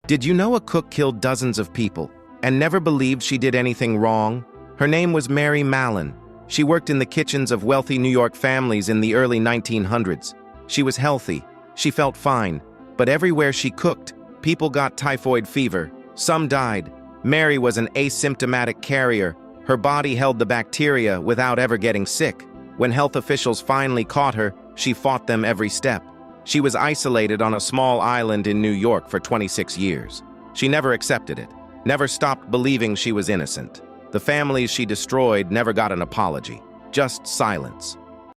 Did you know a cook killed dozens of people and never believed she did anything wrong? Her name was Mary Mallon. She worked in the kitchens of wealthy New York families in the early 1900s. She was healthy. She felt fine. But everywhere she cooked, people got typhoid fever. Some died. Mary was an asymptomatic carrier. Her body held the bacteria without ever getting sick. When health officials finally caught her, she fought them every step. She was isolated on a small island in New York for 26 years. She never accepted it, never stopped believing she was innocent. The families she destroyed never got an apology, just silence.